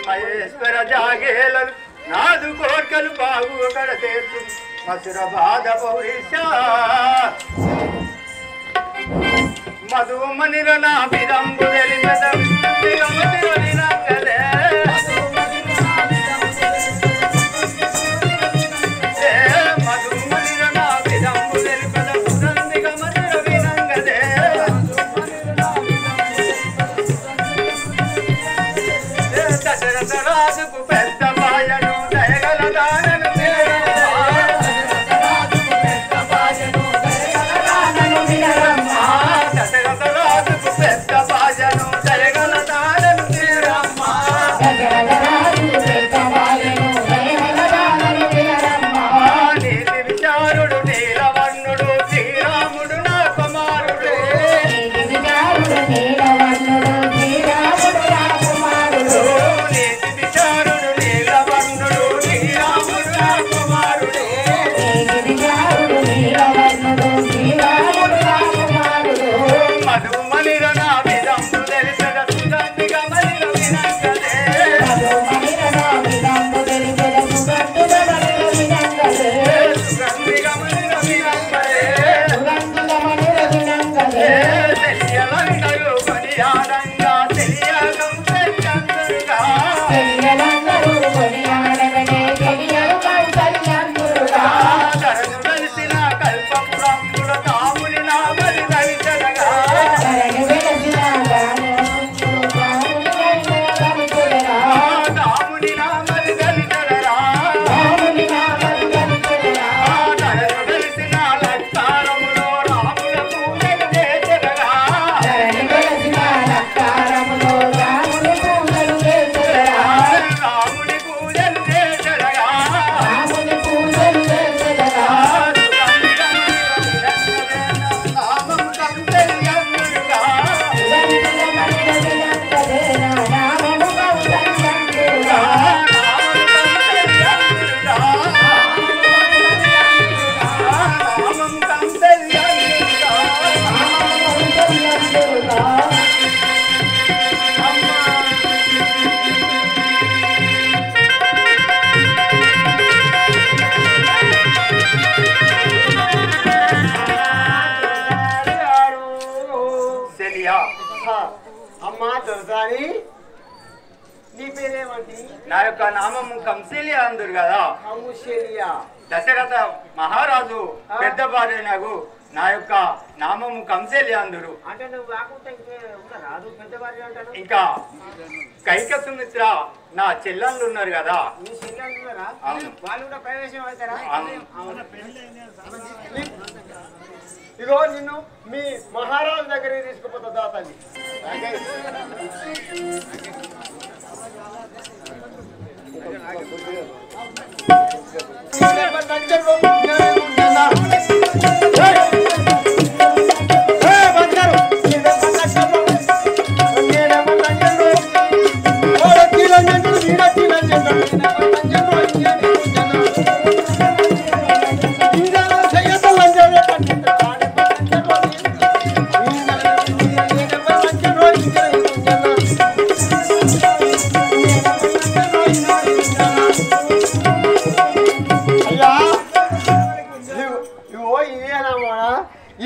మహేశ్వర జాగేలలు నాదు కోర్కలు బాగు కడ తీర్చు మసుర బాధ పౌరీష మధుమనిర నా విదంబు రాజుకు పెద్ద బాయను దయగల దానను దశరథ రాజుకు పెద్ద బాయను దయగల దానను నీతి విచారుడు నీలవర్ణుడు శ్రీరాముడు నా కుమారుడు నా యొక్క నామము కంసేలియా అందరు కదా. దశరథ మహారాజు పెద్ద భార్యనగు నా యొక్క నామము కంసేలియా అందరు. ఇంకా కైక సుమిత్ర నా చెల్లెళ్ళు ఉన్నారు కదా. ఇగో నిన్ను మీ మహారాజు దగ్గరికి తీసుకుపోతా దాతల్లి.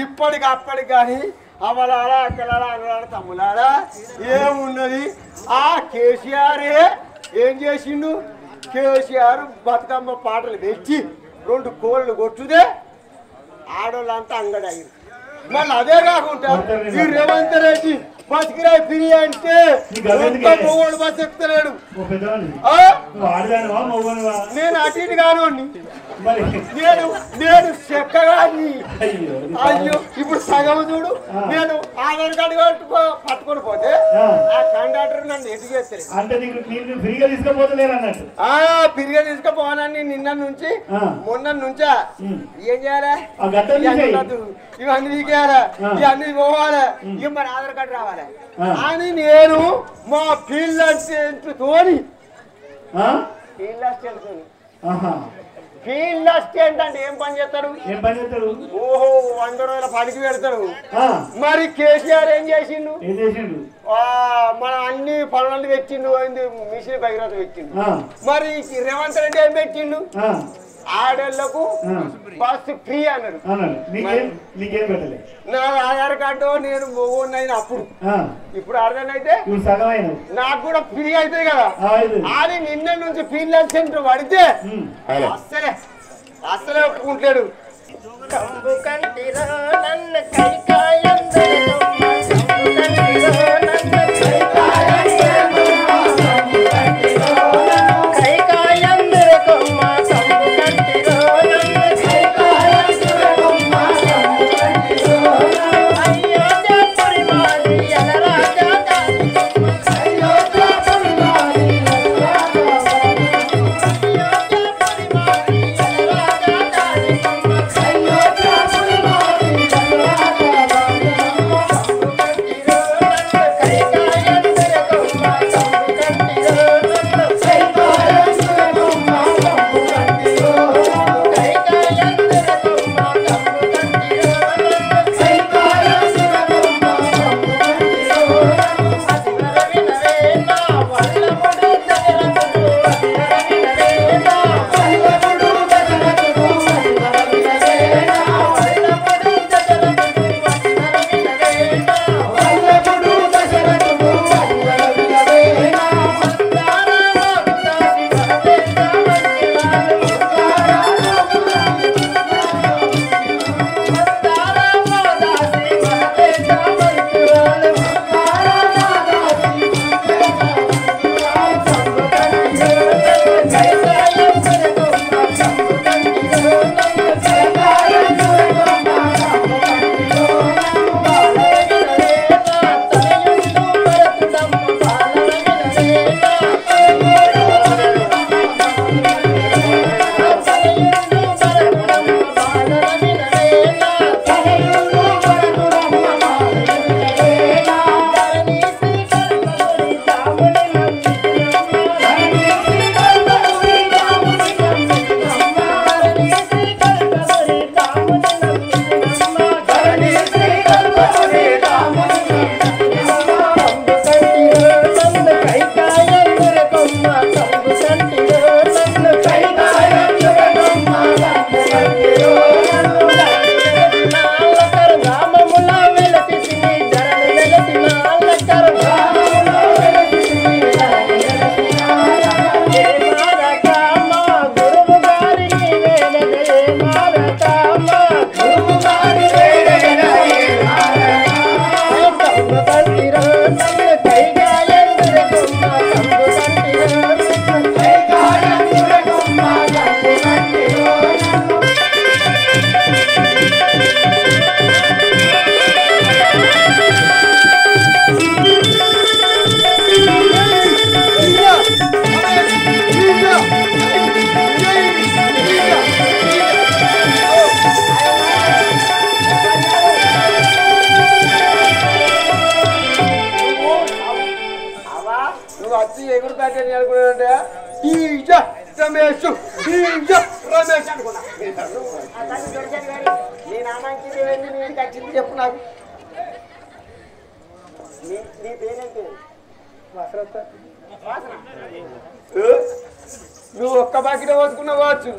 ఇప్పటికి అప్పటికి కానీ అవలాడా అక్కలాడా అన్నలాడా తమ్ములాడా ఏమున్నది? ఆ కేసీఆరే ఏం చేసిండు? కేసీఆర్ బతుకమ్మ పాటలు పెట్టి 2 కోళ్ళు కొట్టుదే ఆడోళ్ళంతా అంగడి అయ్యారు. మళ్ళీ అదే కాకుండా ఈ రేవంత్ రెడ్డి బతికిరాయి పిరి అంటే మొగోడు బస్ ఎక్కుతలేడు. నేను అటు ఇటు కాను, నేను చెక్కగాని. అయ్యో ఇప్పుడు సగం చూడు, నేను ఆధార్ కార్డు పట్టుకొని పోతే ఆ కండక్టర్ నన్ను ఎటు చేస్తారు. పిరిగా తీసుకుపోవాలని నిన్న నుంచి మొన్న నుంచా ఏం చేయాలి? ఇవన్నీ దిగేయాలి, ఇవన్నీ పోవాలి, ఇక మరి ఆధార్ కార్డు రావాలి అని నేను మా ఫీల్డ్ అసిస్టెంట్ తోని ఫీల్డ్ అసిస్టెంట్ అంటే ఏం పని చేస్తాడు? ఓహో 100 రోజుల పనికి పెడతాడు. మరి కేసీఆర్ ఏం చేసిండు? మన అన్ని పనులన్నీ పెట్టిండు, మిషన్ భగీరథ పెట్టిండు. మరి రేవంత్ రెడ్డి ఏం పెట్టిండు? ఆడోళ్లకు బస్సు ఫ్రీ అన్నాడు. నా ఆధార్ కార్డు నేను మొగోన్నైనా అప్పుడు, ఇప్పుడు అర్థమైతే నాకు కూడా ఫ్రీ అవుతాయి కదా. అది నిన్న నుంచి ఫీల్డ్ సెంటర్ పడితే అస్సలే ఒప్పుకుంటాడు. చెప్పు నాకు. నువ్వు ఒక్క బకెట్ పోసుకున్నావు కావచ్చు,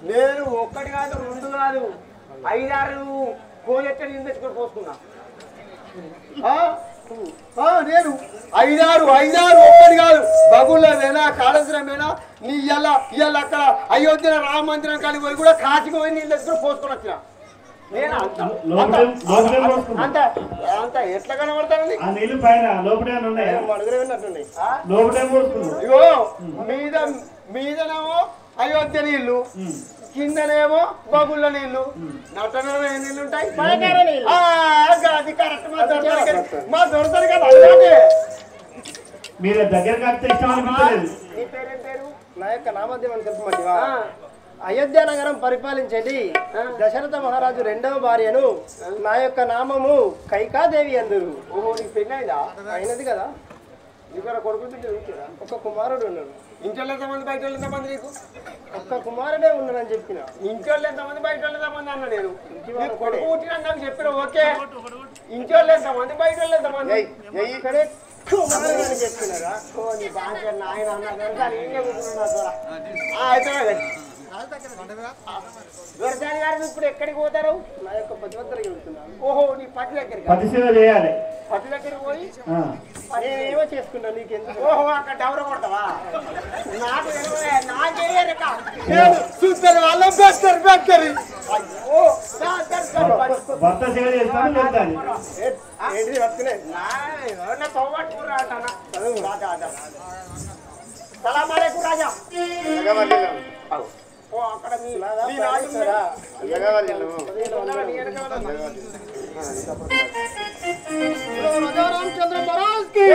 నేను ఒక్కటి కాదు 2 కాదు 5-6 కోజెట్ట నీళ్ళు తెచ్చుకొని పోసుకున్నా. నేను 5-6 ఒక్కటి కాదు బగుళ్ళమేనా కాళేశ్వరమేనా నీ ఇవాళ అక్కడ అయోధ్య రామ మందిరం కాడికి పోయి కూడా కాశీకి పోయి నీళ్ళు తెచ్చుకొని పోసుకొని వచ్చిన. నేను అంత ఎట్లా కనబడతానండి? ఇగో మీదనేమో అయోధ్య నీళ్లు, కిందనేమో బగుళ్ళ నీళ్లు, నటనలో ఏ నీళ్ళు ఉంటాయి? అది కరెక్ట్. మా దొరకదు కదా. మీరు దగ్గర నీ పేరేం పేరు? నా యొక్క నామదేవని చెప్పమండి. అయోధ్య నగరం పరిపాలించేది దశరథ మహారాజు 2వ భార్యను. నా యొక్క నామము కైకాదేవి అందరు. ఓహో, నీకు పెళ్ళి అయిందా? అయినది కదా. ఇక్కడ కొడుకు ఒక కుమారుడు ఉన్నాడు. ఇంట్లో ఎంతమంది బయట వాళ్ళు ఎంతమంది నీకు ఒక్క కుమారుడే ఉన్నానని చెప్పిన ఇంట్లో ఎంతమంది బయట వాళ్ళు ఎంతమంది అన్న నేను కొడుకు పుట్టిన నాకు చెప్పిన ఓకే ఇంట్లో ఎంతమంది బయట వాళ్ళు ఎంతమంది ఇక్కడే కుమారుడు అని చెప్పినారా నీ బాగా నాయన అయితే దొరసాని గారు ఇప్పుడు ఎక్కడికి పోతారు నా యొక్క పతి వద్దకు వెళ్తున్నాను ఓహో నీ పట్టి దగ్గరికి పతిసేవ చేయాలి. పట్టి దగ్గరికి పోయి నేనేమో చేసుకున్నా నీకెందుకు ఓహో అక్కడ డౌర కొడతావా నాకు నాకేయరు చూస్తారు వాళ్ళ బెస్తారు బెస్తారు అయ్యో భర్త సేవ చేస్తాను వెళ్తాను. ఏంటి వస్తున్నాయి ఎవరన్నా తోబట్టుకురా అంటానా సలాం అలైకుం రాజా ఓ అక్కడ మీ రామచంద్ర महाराज की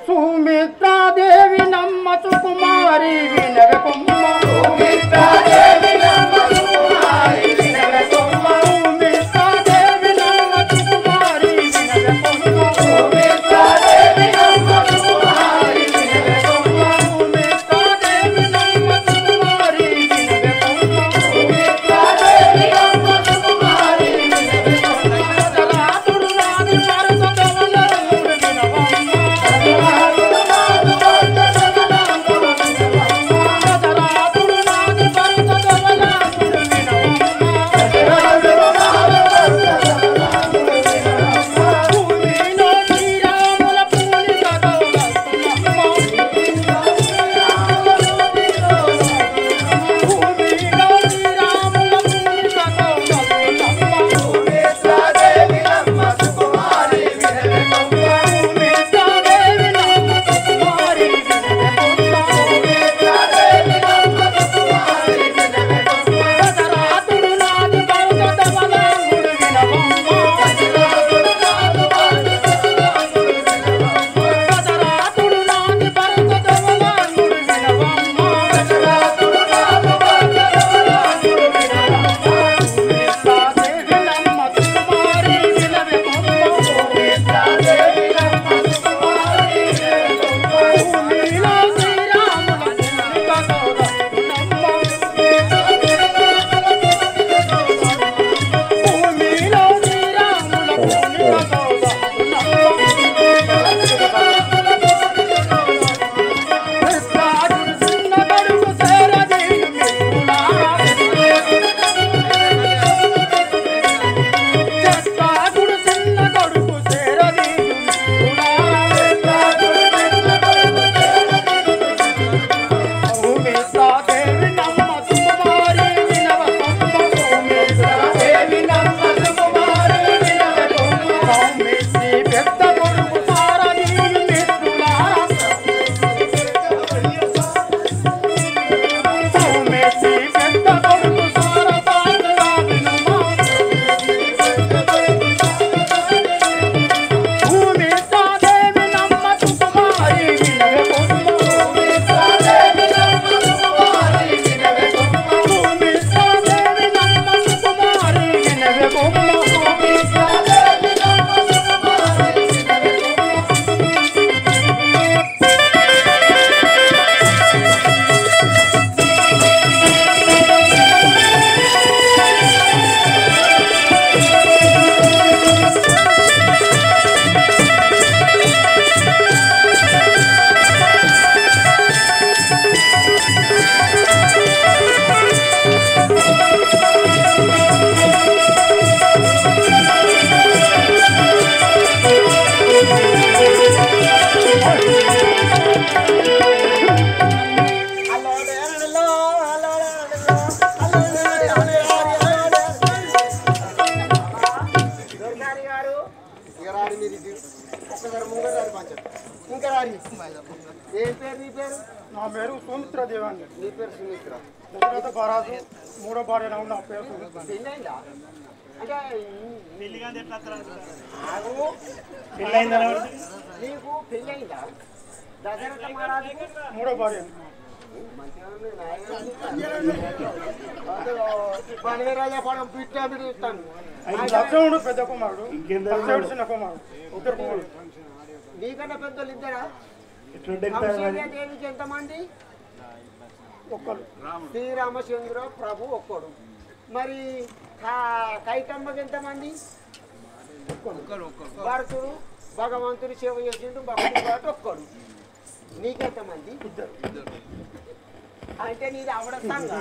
सुमित्रा देवी नम्म सुकुमारी विनय कुम्म सुमित्रा देवी नम्म सुकुमारी विनय कुम्म सुमित्रा देवी नम्म सुकुमारी विनय कुम्म सुमित्रा देवी नम्म सुकुमारी विनय कुम्म सुमित्रा देवी नम्म सुकुमारी विनय कुम्म सुमित्रा देवी नम्म सुकुमारी विनय कुम्म चला तुरुनाद भारत ఏం పేరు నీ పేరు? నా పేరు సుమిత్ర దేవాంగి. నీ పేరు సుమిత్ర. దశరథ మహారాజు మూడో భార్య నా పేరు సుమిత్ర. పెళ్ళైందా? అంటే నీకు పెళ్ళైందా? దశరథ మహారాజు మూడో భార్య. రాజాపాడం పిట్టా పిడుస్తాను. లక్ష్మణుడు పెద్ద కుమారుడు, చిన్న కుమారుడు, ఇద్దరు కుమారుడు. నీకన్నా పెద్దోళ్ళు ఇద్దరా? దేవికి ఎంతమంది? ఒక్కడు. శ్రీరామచంద్ర ప్రభు ఒక్కడు. మరి కైకమ్మకి ఎంతమంది? భరతుడు భగవంతుడు సేవ చేసిండు, భక్తుడు కాబట్టి ఒక్కడు. నీకెంతమంది? అంటే నీది అవడతంగా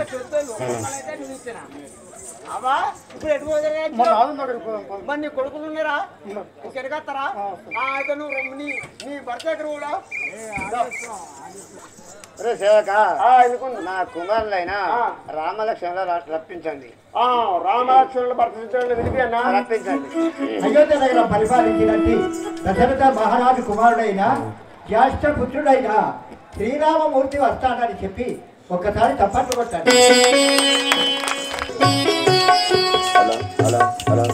పెద్దలు అయితే నువ్వు ఇచ్చినా అవా ఇప్పుడు ఎటు మరి నీ కొడుకులు ఉన్నారా? ఇంకెడగస్తారా? అయితే నువ్వు నీ భర్త ఎక్కడ కూడా సేవక నా కుమారులైనా రామలక్ష్మణులు రప్పించండి. రామలక్ష్మణులు భర్త వినిపియన్నా రప్పించండి. అయోధ్య దగ్గర పరిపాలించినట్టు దశరథ మహారాజు కుమారుడైన జ్యేష్ఠ పుత్రుడైన శ్రీరామమూర్తి వస్తాడని చెప్పి ఒక్కసారి తప్పట్లు కొట్టాడు. హలో హలో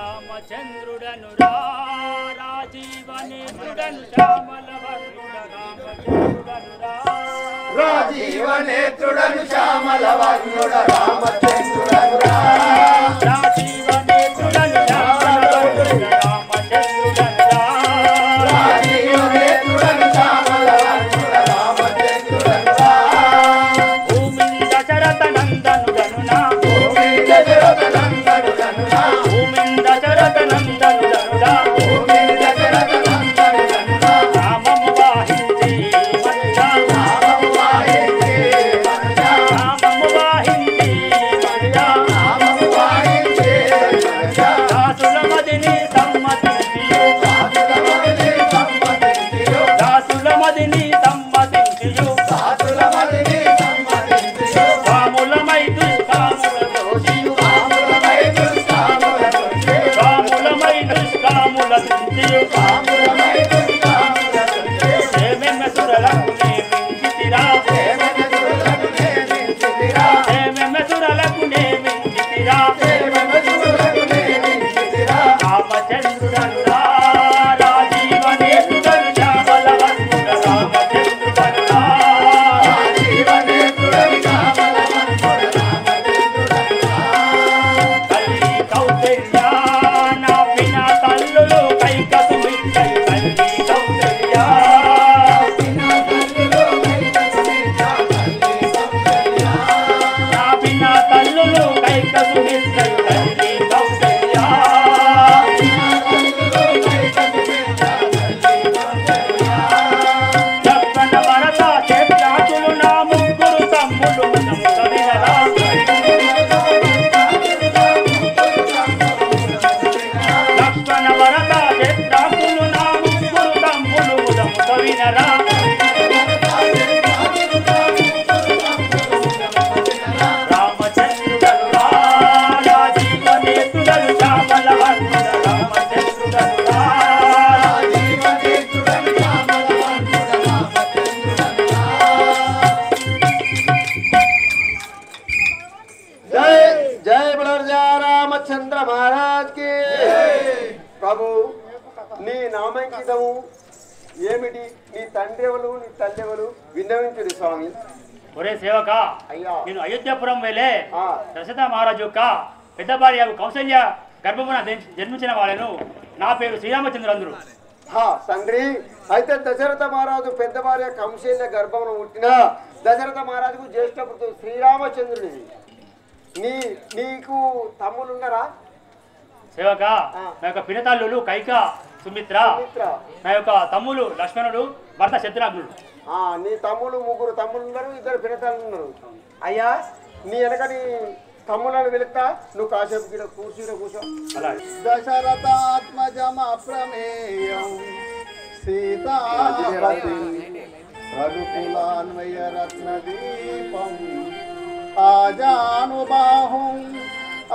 రామచంద్రుడను రాజీవనేత్రుడను శ్యామలవర్ణుడ రాజీవనేత్రుడను శ్యామలవర్ణుడ రామచంద్రుడను రాజీవనేత్రుడను శ్యామలవర్ణుడ రాజీవనేత్రుడను శ్యామలవర్ణుడ రామచంద్రుడను భూమిని దశరథ నందనుడనునా భూమిని దశరథ నందనుడనునా భూమిని దశరథ నందనుడనుడా భూమిని దశరథ నందనుడనునా రామము వాహించి మనుజా రామము వాహించి మనుజా రామము వాహించి మనుజా రామము వాహించి మనుజా దాసుల మదిని సమ్మతించియు దాసుల మదిని సమ్మతించియు దాసుల మదిని సమ్మతించియు దాసుల మదిని సమ్మతించియు రాములమై దుష్కాముల దోషియు రాములమై దుష్కాముల దోషియు రాములమై దుష్కాముల దుంచియు రాములమై దుష్కాముల దోషియు ఏమెమ్మె సురలకు నేమించితిరా దేవతలకు నేమించితిరా ఏమెమ్మె సురలకు నేమించితిరా దేవతలకు నేమించితిరా రామచంద్రుడను రాజీవనేత్రుడను శ్యామలవర్ణుడ రామచంద్రుడను జీవనేత్రుడను శ్యామలవర్ణుడ రామచంద్రుడను తల్లి కౌసల్యా నా పిన తల్లులు కైకసుమిచ్చయి తల్లి కౌసల్యా నా పిన తల్లులు కైకసుమిచ్చయి తల్లి కౌసల్యా లక్ష్మణ భరత శత్రుఘ్నులు నా ముగ్గురు తమ్ములు మనము కవినరా లక్ష్మణ భరత శత్రుఘ్నులు నా ముగ్గురు తమ్ములు మనము కవినరా రామచంద్రుడను రాజీవనేత్రుడను శ్యామలవర్ణుడ రామచంద్రుడను జీవనేత్రుడను శ్యామలవర్ణుడ జై జై బలర్జా రామచంద్ర మహారాజ్ కి ప్రభు నీ నామంకితము ఏమిటి? నీ తండ్రి ఎవరు, నీ తల్లి ఎవరు విన్నవించుడు స్వామి. ఒరే సేవక అయ్యా నేను అయోధ్యపురం వెళ్ళే ఆ, దశరథ మహారాజు యొక్క పెద్ద భార్య కౌసల్య గర్భమున జన్మించిన వాళ్ళను నా పేరు శ్రీరామచంద్రులందరూ తండ్రి అయితే దశరథ మహారాజు పెద్ద భార్య కంశల్య గర్భమున పుట్టిన దశరథ మహారాజుకు జ్యేష్ఠ పుత్రుడు శ్రీరామచంద్రుడి. నీకు తమ్ములున్నారా? సేవక ఆ. నా యొక్క పినతల్లులు కైక సుమిత్ర మిత్ర నా యొక్క తమ్ములు లక్ష్మణుడు భర్త శత్రుఘ్నుడు నీ తమ్ములు ముగ్గురు తమ్ములు ఉన్నారు, ఇద్దరు పినతల్లు ఉన్నారు. అయ్యా నీ వెనక నీ తమ్ములను వెళుతా, నువ్వు కాసేపు గిడ కూర్చో. అలాగే దశరథాత్మజమ ప్రమేయం సీతాపతి రఘుకులాన్వయ రత్నదీపం ఆజానుబాహుం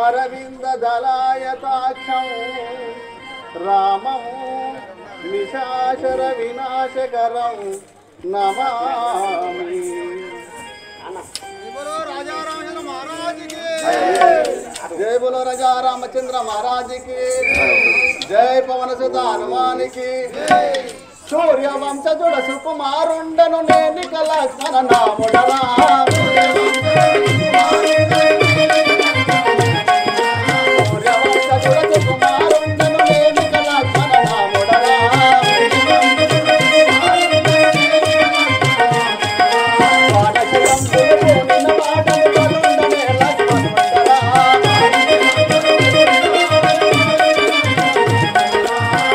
అరవింద దళాయతాక్షం రామం నిశాచర వినాశకరం నమామి. జై బోలో राजा रामचंद्र महाराज की जय पवन सुत हनुमान की सूर्य वंश जुड़ सुकुमारुंडनु नेनिक लक्ष्मण नामुडरा सूर्य वंश जुड़ सुकुमारुंडनु नेनिक लक्ष्मण नामुडरा वानशिरं सुरपूर्णिन वाटं वरुंडने लक्ष्मणुंडरा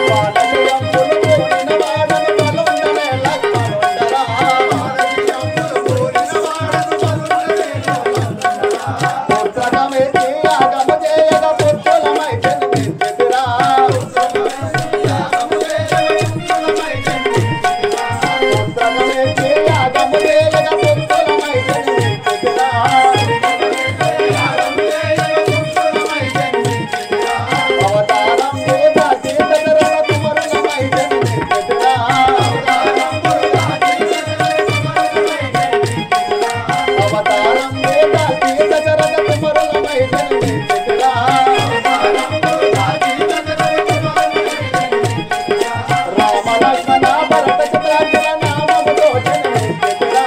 वानशिरं सुरपूर्णिन वाटं वरुंडने लक्ष्मणुंडरा पुत्रकमे आगम जयग पुत्रलमय जन्मिंचितिरा पुत्रकमे आगम जयग पुत्रलमय जन्मिंचितिरा అవతారం వేద కీర్తనరణ కుమరులమై జన్మించితిరా అవతారం వేద కీర్తనరణ కుమరులమై జన్మించితిరా రామ లక్ష్మణ భరత శత్రుఘ్న నామముతో జన్మించితిరా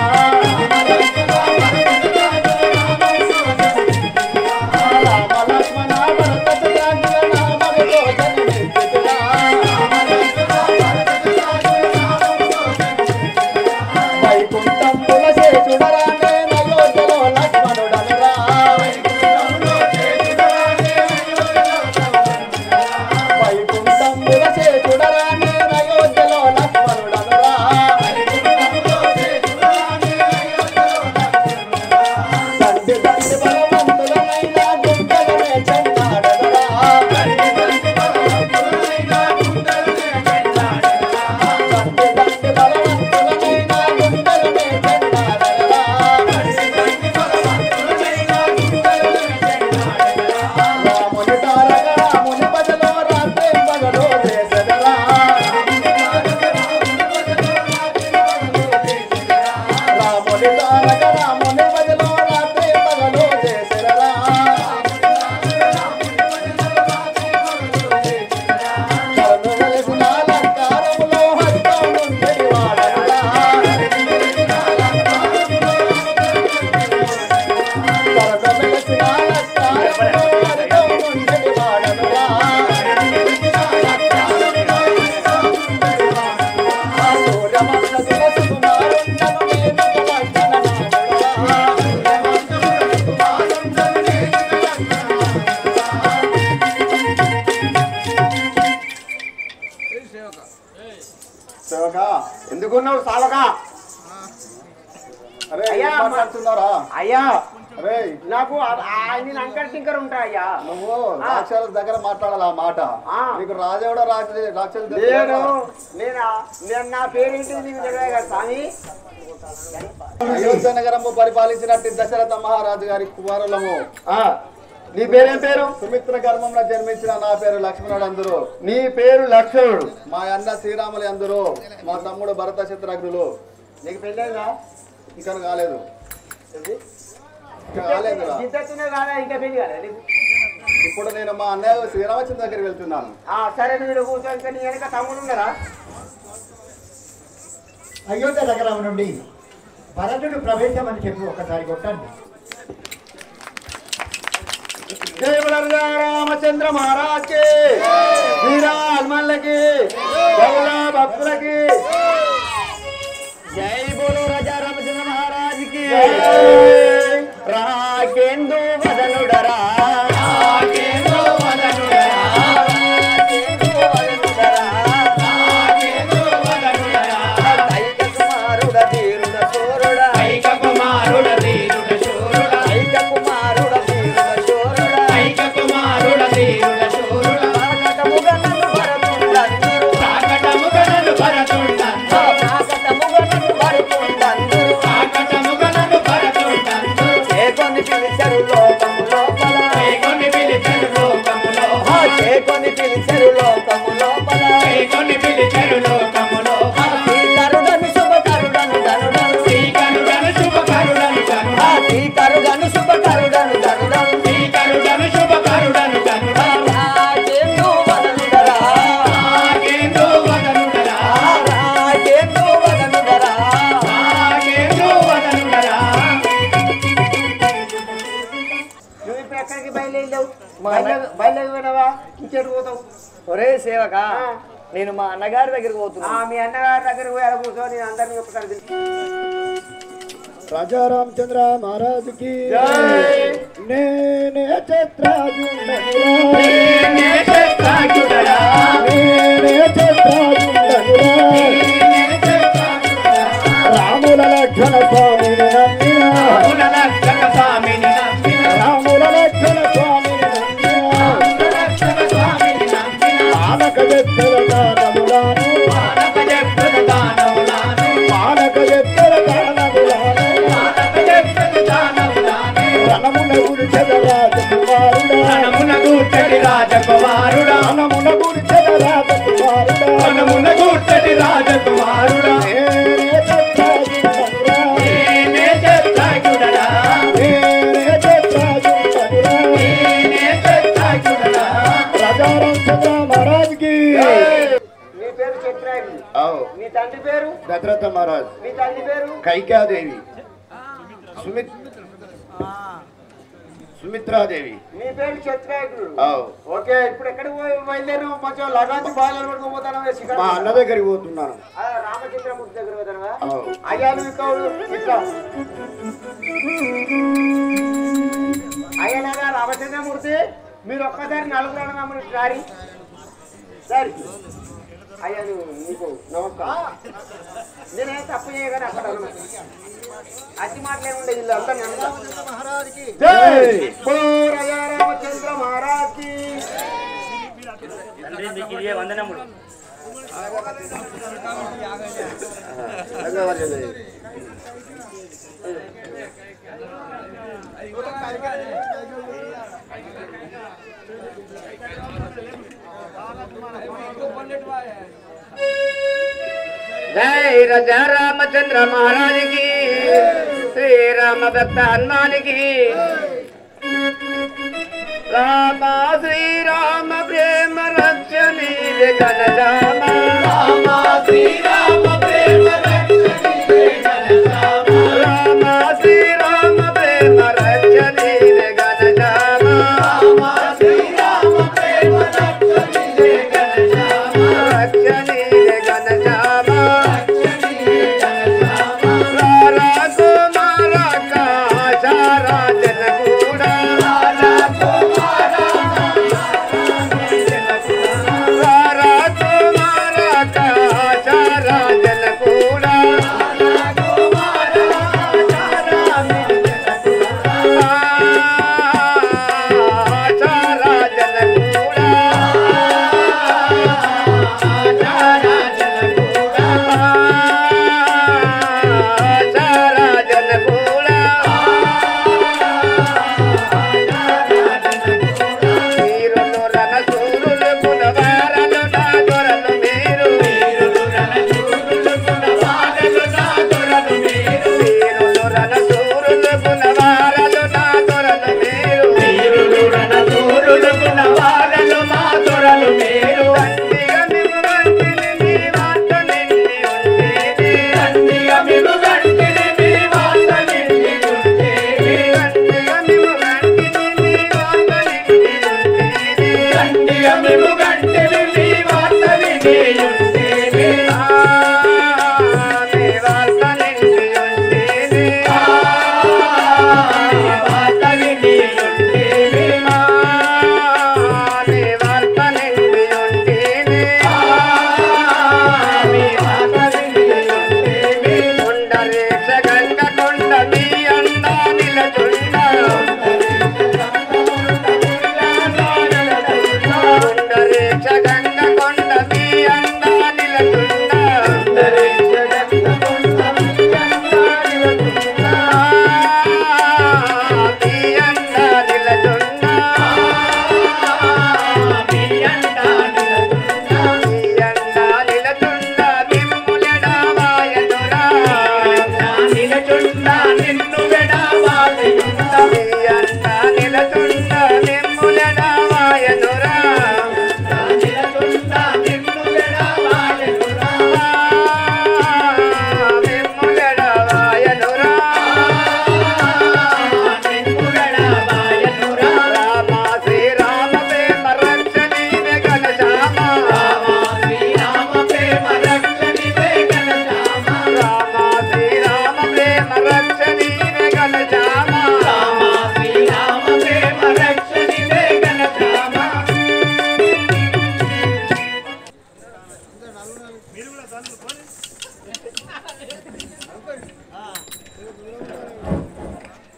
రామ లక్ష్మణ భరత శత్రుఘ్న నామముతో జన్మించితిరా వైకుంఠం పులశేషుడరానే నయోధ్యలో లక్ష్మణుడనురా వైకుంఠం పులశేషుడరానే నయోధ్యలో లక్ష్మణుడనురా తండ్రి తండ్రి బలవంతులనైన గుండెలనే చెన్నాడనురా తండ్రి తండ్రి బలవంతులనైన గుండెలనే చెన్నాడనురా రాముని తారక రాముని భజలో రాత్రి పగలు చేసెదరా రాముని తారక రాముని భజలో రాత్రి పగలు చేసెదరా కరుణ వెలిసిన అలంకారములో హరితో నుండి వాడనురా కరుణ వెలిసిన అలంకారములో హరితో నుండి వాడనురా సూర్యవంశ దివసు కుమారుండను నేనిక లక్ష్మణ సేవక ఎందుకున్నావు సావక అరే అయ్యా, ఏం మాట్లాడుతున్నారా అయ్యా అరే నాకు ఆయన అంకర్ టింకర్ ఉంటాయ్యా నువ్వు రాక్షసుల దగ్గర మాట్లాడాలి ఆ మాట ఆ. నీకు రాజేవుడ రాక్షసుల నేను దగ్గర నేను నా పేరేంటి నీకు తెలియదు కదా స్వామి అయోధ్య నగరము పరిపాలించినట్టు దశరథ మహారాజు గారి కుమారులము నీ పేరేం పేరు సుమిత్ర గర్భంలో జన్మించిన నా పేరు లక్ష్మణుడు అందరూ నీ పేరు లక్ష్మణుడు మా అన్న శ్రీరాములు అందరూ మా తమ్ముడు భరత శత్రుఘ్నులు నీకు పెళ్ళైందా ఇంకా కాలేదు ఇంకా కాలేదురా ఇంతనే కాదా ఇంకా పెళ్లి కాదా నీకు? ఇప్పుడు నేను మా అన్నయ్య శ్రీరామచంద్ర దగ్గరికి వెళ్తున్నాను సరే మీరు కూర్చొని నీ వెనక తమ్ముడు ఉన్నారా అయోధ్య నగరం నుండి భరతుడు ప్రవేశం అని చెప్పి ఒకసారి కొట్టండి. జై బలరాజా రామచంద్ర మహారాజ్ కి వీరా హనుమన్లకి బౌలా భక్తులకి జై బోలో రాజా రామచంద్ర మహారాజ్ కి రాకేందు వదనుడరా రాకేందు వదనుడరా రాకేందు వదనుడరా రాకేందు వదనుడరా ఐక కుమారుడ ధీరుడ శూరుడ ఐక కుమారుడ ధీరుడ శూరుడ ఐక కుమారుడ ధీరుడ శూరుడ ఐక కుమారుడ ధీరుడ శూరుడ కాకటముగనను భరతుండందురు కాకటముగనను భరతుండందురు కాకటముగనను భరతుండందురు కాకటముగనను భరతుండందురు వెళ్ళావు బయలుదేరిపోయినావా ఇంకెటు పోతావు? ఒరే సేవక నేను మా అన్నగారి దగ్గరికి పోతున్నా. మీ అన్నగారి దగ్గర పోయి అలా కూర్చో, నేను అందరినీ ఒకసారి రాజా రామచంద్ర మహారాజుకి నేనే ఛత్రాజుండనురా రాముల లక్షణ స్వామిని నమ్మినా రాముల లక్షణ స్వామిని నమ్మినా మానక ఎత్తర దానములాను మానక ఎత్తర దానములాను రణమున గుడిచెద రాజకుమారుడా రణమున గుడిచెద రాజకుమారుడా నేనే ఛత్రాజుండనురా రాజా రామచంద్ర మహారాజ్కి. మీ పేరు చక్రాయుడు, మీ తండ్రి పేరు దశరథ మహారాజ్, మీ తల్లి పేరు కైకాదేవి, సుమిత్రాదేవి. మీ పేరు చక్రాయుడు. ఓకే, ఇప్పుడు ఎక్కడ బయలుదేరు? కొంచెం లగాంతి బాయిలర్ పడుకోపోతాను. మా అన్న దగ్గరికి పోతున్నాను. రామచంద్రమూర్తి దగ్గర పోతాను. అయ్యా ఇట్లా అయ్యా రామచంద్రమూర్తి, మీరు ఒక్కసారి నలుగురు మమ్మల్ని సారీ సరే అయ్యా నీకు నమస్కారం. నేనే తప్పు చేయగానే అక్కడ అతి మాటలేముండే ఇల్లు అంతా మహారాజ్కి రామచంద్ర మహారాజ్కి వందనములు. जय राजा रामचंद्र महाराज की, श्री राम भक्त हनुमान की। रामा श्री राम प्रेम रक्षणी घन श्यामा, रामा श्री राम प्रेम रक्षणी घन श्यामा, रामा श्री राम प्रेम रक्षणी घन श्यामा, रामा श्री राम प्रेम रक्षणी घन श्यामा, रक्षणी घन श्यामा।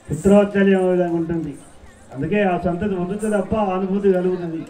పుత్రవాత్సల్యం విధంగా ఉంటుంది. అందుకే ఆ సంతతి పొందుతుంది తప్ప అనుభూతి కలుగుతుంది.